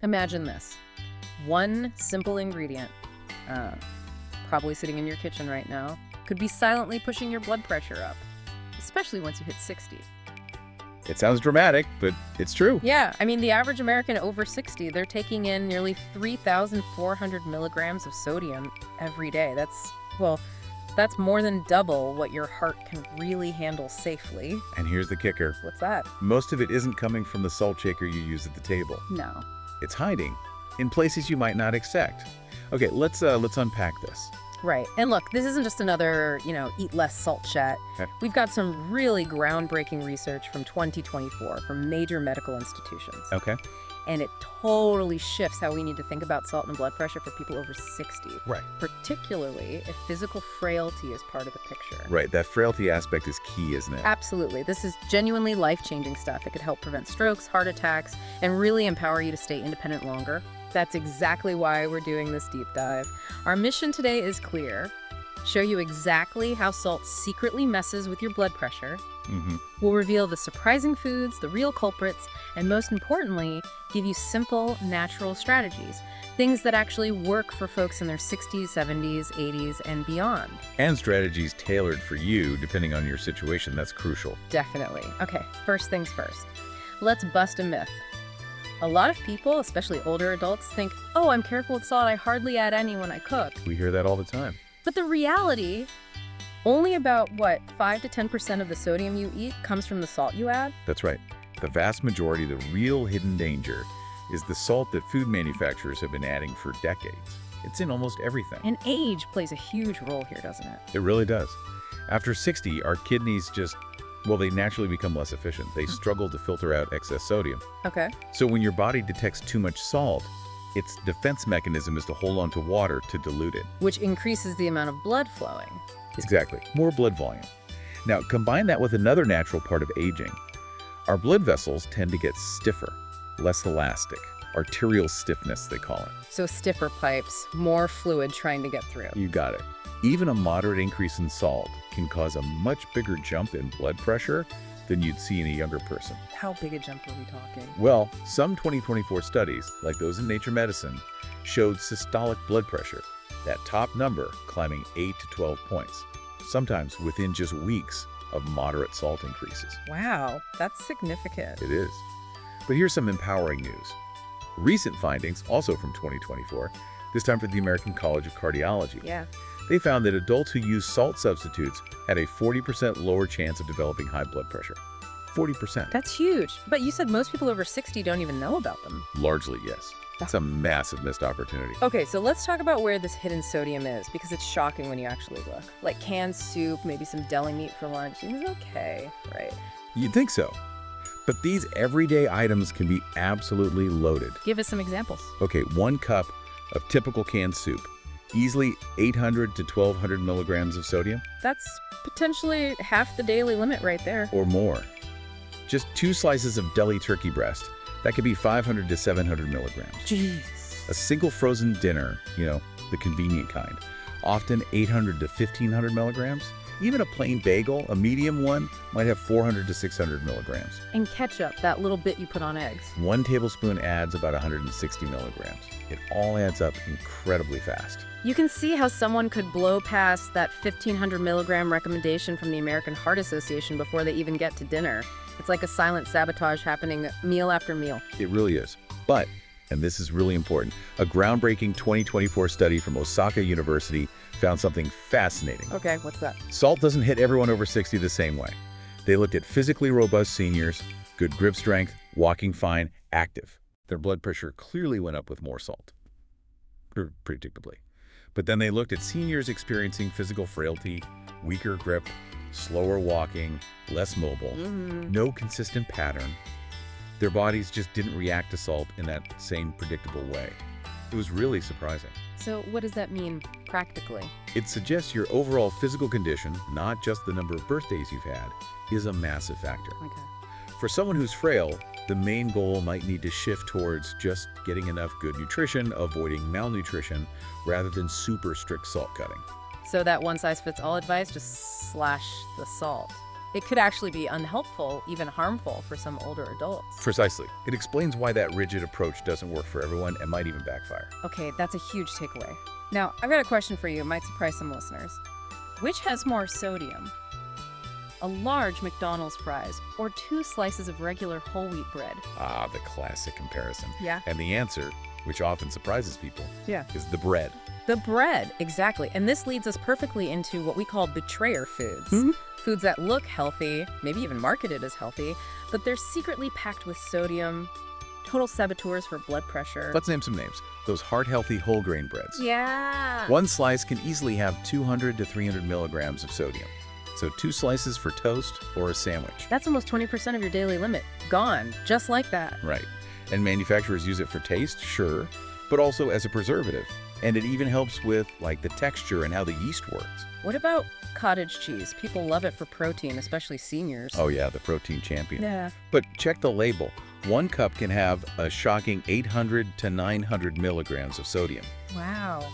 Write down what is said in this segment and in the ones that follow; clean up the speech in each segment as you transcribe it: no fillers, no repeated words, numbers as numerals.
Imagine this. One simple ingredient, probably sitting in your kitchen right now, could be silently pushing your blood pressure up, especially once you hit 60. It sounds dramatic, but it's true. Yeah, I mean, the average American over 60, they're taking in nearly 3,400 milligrams of sodium every day. That's more than double what your heart can really handle safely. And here's the kicker. What's that? Most of it isn't coming from the salt shaker you use at the table. No. It's hiding in places you might not expect. Okay, let's unpack this. Right. And look, this isn't just another, eat less salt chat. Okay. We've got some really groundbreaking research from 2024 from major medical institutions. Okay. And it totally shifts how we need to think about salt and blood pressure for people over 60. Right. Particularly if physical frailty is part of the picture. Right, that frailty aspect is key, isn't it? Absolutely. This is genuinely life-changing stuff. It could help prevent strokes, heart attacks, and really empower you to stay independent longer. That's exactly why we're doing this deep dive. Our mission today is clear. Show you exactly how salt secretly messes with your blood pressure. We'll reveal the surprising foods, the real culprits, and most importantly, give you simple, natural strategies. Things that actually work for folks in their 60s, 70s, 80s, and beyond. And strategies tailored for you, depending on your situation. That's crucial. Definitely. Okay, first things first. Let's bust a myth. A lot of people, especially older adults, think, oh, I'm careful with salt, I hardly add any when I cook. We hear that all the time. But the reality, only about, 5 to 10% of the sodium you eat comes from the salt you add? That's right. The vast majority, the real hidden danger, is the salt that food manufacturers have been adding for decades. It's in almost everything. And age plays a huge role here, doesn't it? It really does. After 60, our kidneys they naturally become less efficient. They struggle to filter out excess sodium. Okay. So when your body detects too much salt, its defense mechanism is to hold on to water to dilute it. Which increases the amount of blood flowing. Exactly. More blood volume. Now, combine that with another natural part of aging. Our blood vessels tend to get stiffer, less elastic. Arterial stiffness, they call it. So stiffer pipes, more fluid trying to get through. You got it. Even a moderate increase in salt can cause a much bigger jump in blood pressure than you'd see in a younger person. How big a jump are we talking? Well, some 2024 studies, like those in Nature Medicine, showed systolic blood pressure, that top number climbing 8 to 12 points, sometimes within just weeks of moderate salt increases. Wow, that's significant. It is. But here's some empowering news. Recent findings, also from 2024, this time for the American College of Cardiology. Yeah. They found that adults who use salt substitutes had a 40% lower chance of developing high blood pressure. 40%. That's huge. But you said most people over 60 don't even know about them. Largely, yes. That's a massive missed opportunity. Okay, so let's talk about where this hidden sodium is, because it's shocking when you actually look. Like canned soup, maybe some deli meat for lunch. Seems okay, right? You'd think so. But these everyday items can be absolutely loaded. Give us some examples. Okay, 1 cup of typical canned soup. Easily 800 to 1,200 milligrams of sodium. That's potentially half the daily limit right there. Or more. Just 2 slices of deli turkey breast. That could be 500 to 700 milligrams. Jeez. A single frozen dinner, the convenient kind, often 800 to 1,500 milligrams. Even a plain bagel, a medium one, might have 400 to 600 milligrams. And ketchup, that little bit you put on eggs. 1 tablespoon adds about 160 milligrams. It all adds up incredibly fast. You can see how someone could blow past that 1,500 milligram recommendation from the American Heart Association before they even get to dinner. It's like a silent sabotage happening meal after meal. It really is. But, and this is really important, a groundbreaking 2024 study from Osaka University found something fascinating. Okay, what's that? Salt doesn't hit everyone over 60 the same way. They looked at physically robust seniors, good grip strength, walking fine, active. Their blood pressure clearly went up with more salt, predictably. But then they looked at seniors experiencing physical frailty, weaker grip, slower walking, less mobile, no consistent pattern. Their bodies just didn't react to salt in that same predictable way. It was really surprising. So what does that mean practically? It suggests your overall physical condition, not just the number of birthdays you've had, is a massive factor. Okay. For someone who's frail, the main goal might need to shift towards just getting enough good nutrition, avoiding malnutrition, rather than super strict salt cutting. So that one-size-fits-all advice, just slash the salt. It could actually be unhelpful, even harmful for some older adults. Precisely. It explains why that rigid approach doesn't work for everyone and might even backfire. Okay, that's a huge takeaway. Now, I've got a question for you. It might surprise some listeners. Which has more sodium? A large McDonald's fries or 2 slices of regular whole wheat bread? Ah, the classic comparison. Yeah. And the answer, which often surprises people, Yeah. is the bread. The bread, exactly. And this leads us perfectly into what we call betrayer foods. Foods that look healthy, maybe even marketed as healthy, but they're secretly packed with sodium, total saboteurs for blood pressure. Let's name some names. Those heart-healthy whole grain breads. Yeah. One slice can easily have 200 to 300 milligrams of sodium. So 2 slices for toast or a sandwich. That's almost 20% of your daily limit. Gone, just like that. Right. And manufacturers use it for taste, sure, but also as a preservative. And it even helps with, like, the texture and how the yeast works. What about cottage cheese? People love it for protein, especially seniors. Oh yeah, the protein champion. Yeah. But check the label. 1 cup can have a shocking 800 to 900 milligrams of sodium. Wow.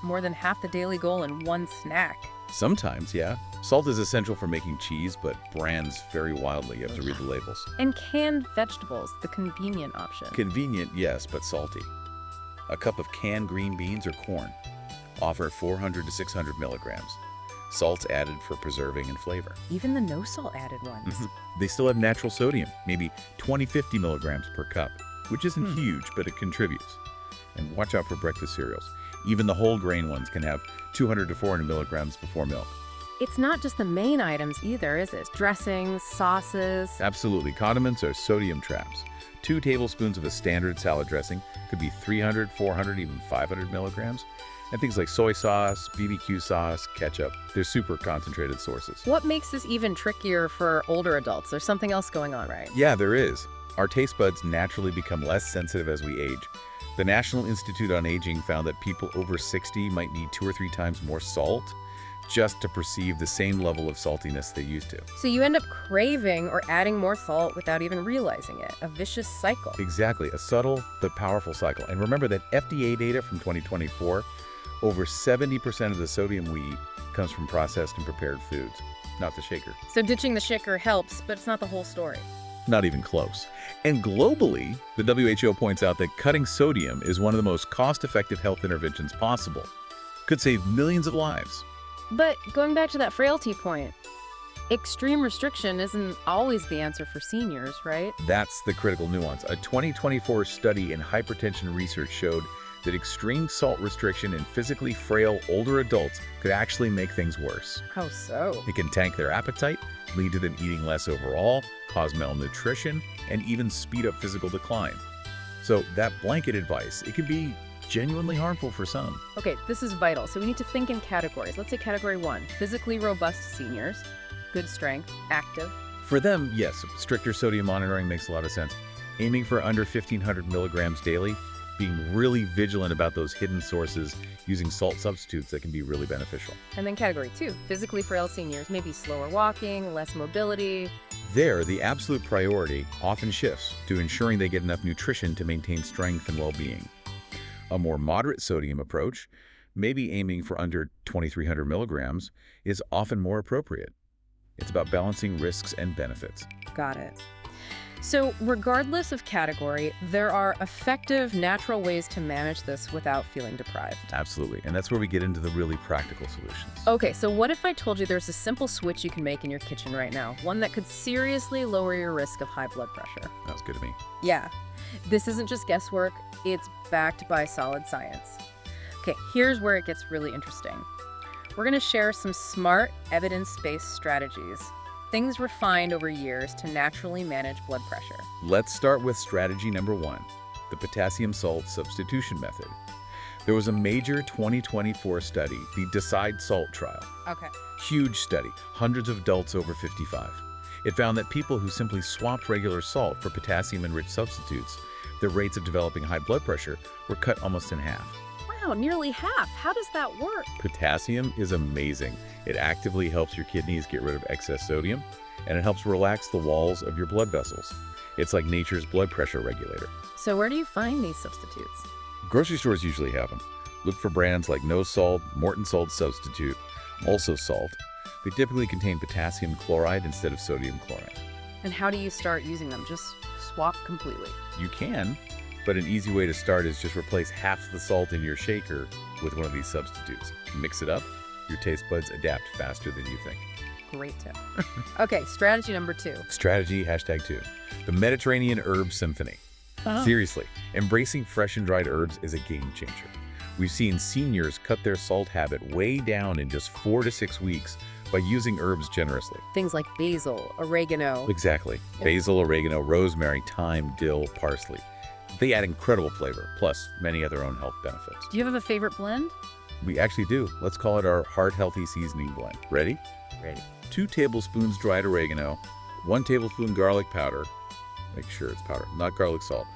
More than half the daily goal in one snack. Sometimes, yeah. Salt is essential for making cheese, but brands vary wildly. You have to read the labels. And canned vegetables, the convenient option. Convenient, yes, but salty. A cup of canned green beans or corn offer 400 to 600 milligrams. Salt's added for preserving and flavor. Even the no salt added ones. They still have natural sodium, maybe 20-50 milligrams per cup, which isn't huge, but it contributes. And watch out for breakfast cereals. Even the whole grain ones can have 200 to 400 milligrams before milk. It's not just the main items either, is it? Dressings, sauces. Absolutely. Condiments are sodium traps. 2 tablespoons of a standard salad dressing could be 300, 400, even 500 milligrams. And things like soy sauce, BBQ sauce, ketchup, they're super concentrated sources. What makes this even trickier for older adults? There's something else going on, right? Yeah, there is. Our taste buds naturally become less sensitive as we age. The National Institute on Aging found that people over 60 might need 2 or 3 times more salt just to perceive the same level of saltiness they used to. So you end up craving or adding more salt without even realizing it. A vicious cycle. Exactly, a subtle but powerful cycle. And remember that FDA data from 2024, over 70% of the sodium we eat comes from processed and prepared foods, not the shaker. So ditching the shaker helps, but it's not the whole story. Not even close. And globally, the WHO points out that cutting sodium is one of the most cost-effective health interventions possible. Could save millions of lives. But going back to that frailty point, extreme restriction isn't always the answer for seniors, right? That's the critical nuance. A 2024 study in hypertension research showed that extreme salt restriction in physically frail older adults could actually make things worse. How so? It can tank their appetite, lead to them eating less overall, cause malnutrition, and even speed up physical decline. So that blanket advice, it can be genuinely harmful for some. Okay, this is vital. So we need to think in categories. Let's say category 1, physically robust seniors, good strength, active. For them, yes, stricter sodium monitoring makes a lot of sense. Aiming for under 1,500 milligrams daily, being really vigilant about those hidden sources, using salt substitutes that can be really beneficial. And then category 2, physically frail seniors, maybe slower walking, less mobility. There, the absolute priority often shifts to ensuring they get enough nutrition to maintain strength and well-being. A more moderate sodium approach, maybe aiming for under 2,300 milligrams, is often more appropriate. It's about balancing risks and benefits. Got it. So regardless of category, there are effective natural ways to manage this without feeling deprived. Absolutely, and that's where we get into the really practical solutions. Okay, so what if I told you there's a simple switch you can make in your kitchen right now, one that could seriously lower your risk of high blood pressure? Sounds good to me. Yeah, this isn't just guesswork, it's backed by solid science. Okay, here's where it gets really interesting. We're gonna share some smart, evidence-based strategies, things refined over years to naturally manage blood pressure. Let's start with strategy number 1, the potassium salt substitution method. There was a major 2024 study, the DECIDE SALT trial. Okay. Huge study, hundreds of adults over 55. It found that people who simply swapped regular salt for potassium-enriched substitutes, their rates of developing high blood pressure were cut almost in half. Wow, nearly half. How does that work? Potassium is amazing. It actively helps your kidneys get rid of excess sodium, and it helps relax the walls of your blood vessels. It's like nature's blood pressure regulator. So where do you find these substitutes? Grocery stores usually have them. Look for brands like No Salt, Morton Salt Substitute, Also Salt. They typically contain potassium chloride instead of sodium chloride. And how do you start using them? Just swap completely. You can, but an easy way to start is just replace half the salt in your shaker with one of these substitutes. Mix it up, your taste buds adapt faster than you think. Great tip. Okay, strategy number 2. Strategy #2. The Mediterranean Herb Symphony. Seriously, embracing fresh and dried herbs is a game changer. We've seen seniors cut their salt habit way down in just 4 to 6 weeks by using herbs generously. Things like basil, oregano. Exactly. Basil, oregano, rosemary, thyme, dill, parsley. They add incredible flavor, plus many other own health benefits. Do you have a favorite blend? We actually do. Let's call it our heart-healthy seasoning blend. Ready? Ready. 2 tablespoons dried oregano, 1 tablespoon garlic powder. Make sure it's powder, not garlic salt.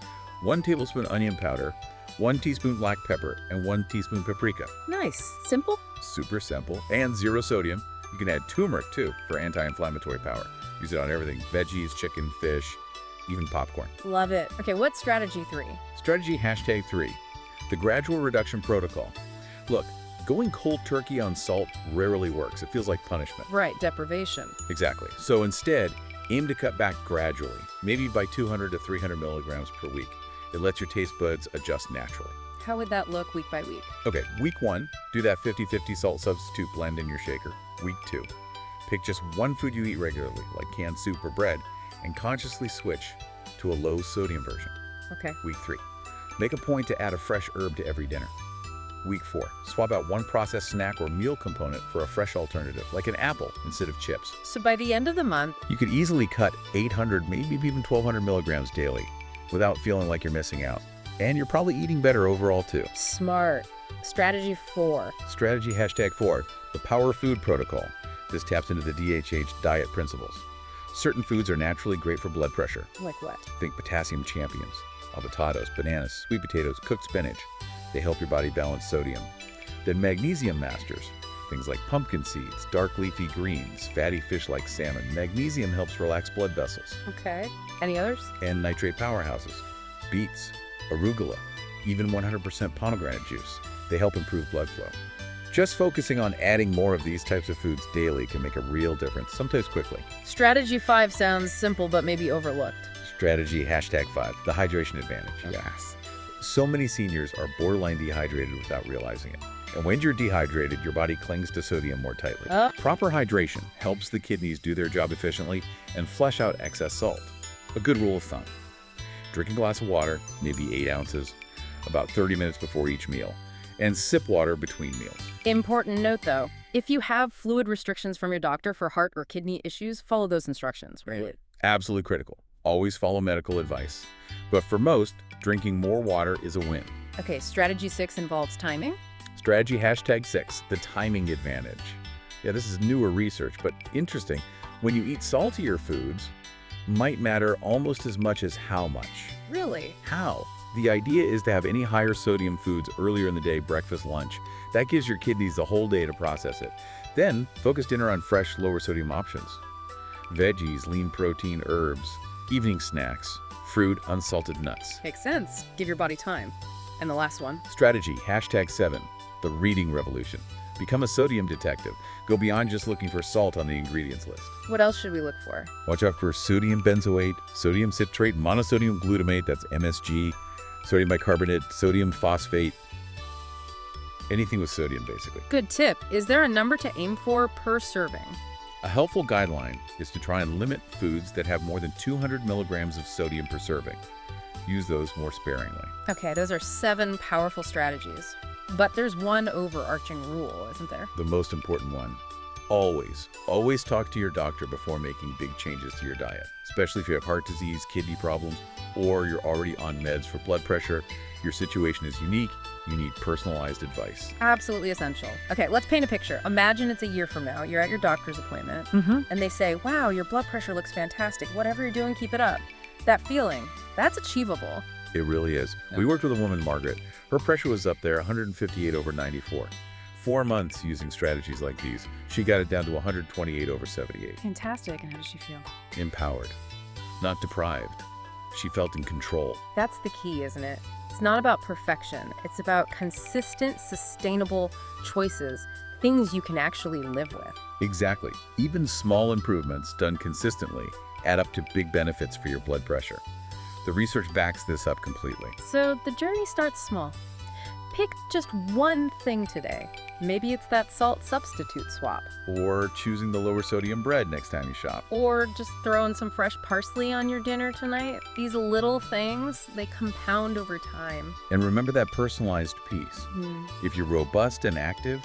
1 tablespoon onion powder, 1 teaspoon black pepper, and 1 teaspoon paprika. Nice. Simple? Super simple. And 0 sodium. You can add turmeric, too, for anti-inflammatory power. Use it on everything. Veggies, chicken, fish, even popcorn. Love it. Okay, what's strategy 3? Strategy #3. The Gradual Reduction Protocol. Look, going cold turkey on salt rarely works. It feels like punishment. Right, deprivation. Exactly. So instead, aim to cut back gradually, maybe by 200 to 300 milligrams per week. It lets your taste buds adjust naturally. How would that look week by week? Okay, week 1, do that 50-50 salt substitute blend in your shaker. Week 2, pick just one food you eat regularly, like canned soup or bread, and consciously switch to a low sodium version. Okay. Week 3, make a point to add a fresh herb to every dinner. Week 4, swap out one processed snack or meal component for a fresh alternative, like an apple instead of chips. So by the end of the month, You could easily cut 800, maybe even 1,200 milligrams daily without feeling like you're missing out. And you're probably eating better overall, too. smart. Strategy 4. Strategy #4, the Power Food Protocol. This taps into the DHH diet principles. Certain foods are naturally great for blood pressure. Like what? Think potassium champions, avocados, bananas, sweet potatoes, cooked spinach. They help your body balance sodium. Then magnesium masters, things like pumpkin seeds, dark leafy greens, fatty fish like salmon. Magnesium helps relax blood vessels. Okay. Any others? And nitrate powerhouses, beets, arugula, even 100% pomegranate juice. They help improve blood flow. Just focusing on adding more of these types of foods daily can make a real difference, sometimes quickly. Strategy 5 sounds simple but maybe overlooked. Strategy #5, the hydration advantage. Yes. So many seniors are borderline dehydrated without realizing it. And when you're dehydrated, your body clings to sodium more tightly. Proper hydration helps the kidneys do their job efficiently and flush out excess salt. A good rule of thumb: drink a glass of water, maybe 8 ounces, about 30 minutes before each meal, and sip water between meals. Important note though, if you have fluid restrictions from your doctor for heart or kidney issues, follow those instructions. Right. Absolutely critical. Always follow medical advice. But for most, drinking more water is a win. Okay, strategy 6 involves timing. Strategy #6, the timing advantage. Yeah, this is newer research, but interesting. When you eat saltier foods, might matter almost as much as how much. Really? How? The idea is to have any higher sodium foods earlier in the day, breakfast, lunch. That gives your kidneys the whole day to process it. Then, focus dinner on fresh, lower sodium options. Veggies, lean protein, herbs, evening snacks, fruit, unsalted nuts. Makes sense. Give your body time. And the last one. Strategy #7, the reading revolution. Become a sodium detective. Go beyond just looking for salt on the ingredients list. What else should we look for? Watch out for sodium benzoate, sodium citrate, monosodium glutamate, that's MSG, sodium bicarbonate, sodium phosphate, anything with sodium, basically. Good tip. Is there a number to aim for per serving? A helpful guideline is to try and limit foods that have more than 200 milligrams of sodium per serving. Use those more sparingly. Okay, those are 7 powerful strategies. But there's one overarching rule, isn't there? The most important one: always talk to your doctor before making big changes to your diet, especially if you have heart disease, kidney problems, or you're already on meds for blood pressure. Your situation is unique. You need personalized advice. Absolutely essential. Okay, let's paint a picture. Imagine it's a year from now. You're at your doctor's appointment, and they say, wow, your blood pressure looks fantastic. Whatever you're doing, keep it up. That feeling, that's achievable. It really is. We worked with a woman, Margaret. Her pressure was up there, 158/94. 4 months using strategies like these, she got it down to 128/78. Fantastic. And how does she feel? Empowered, not deprived. She felt in control. That's the key, isn't it? It's not about perfection. It's about consistent, sustainable choices things you can actually live with. Exactly. Even small improvements done consistently add up to big benefits for your blood pressure. The research backs this up completely. So the journey starts small. Pick just one thing today. Maybe it's that salt substitute swap. Or choosing the lower sodium bread next time you shop. Or just throwing some fresh parsley on your dinner tonight. These little things, they compound over time. And remember that personalized piece. If you're robust and active,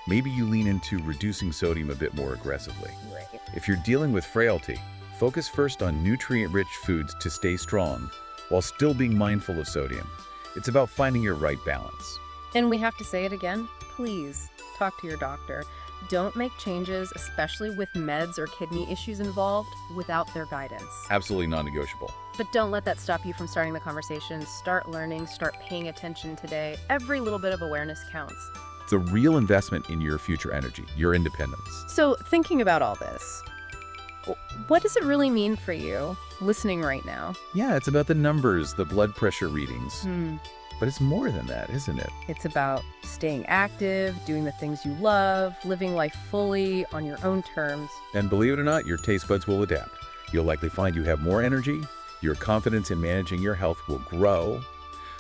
maybe you lean into reducing sodium a bit more aggressively. Right. If you're dealing with frailty, focus first on nutrient-rich foods to stay strong, while still being mindful of sodium. It's about finding your right balance. And we have to say it again, please talk to your doctor. Don't make changes, especially with meds or kidney issues involved, without their guidance. Absolutely non-negotiable. But don't let that stop you from starting the conversation. Start learning, start paying attention today. Every little bit of awareness counts. It's a real investment in your future energy, your independence. So thinking about all this, what does it really mean for you listening right now? Yeah, it's about the numbers, the blood pressure readings. But it's more than that, isn't it? It's about staying active, doing the things you love, living life fully on your own terms. And believe it or not, your taste buds will adapt. You'll likely find you have more energy, your confidence in managing your health will grow.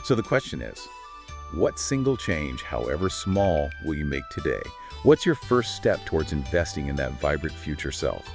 So the question is, what single change, however small, will you make today? What's your first step towards investing in that vibrant future self?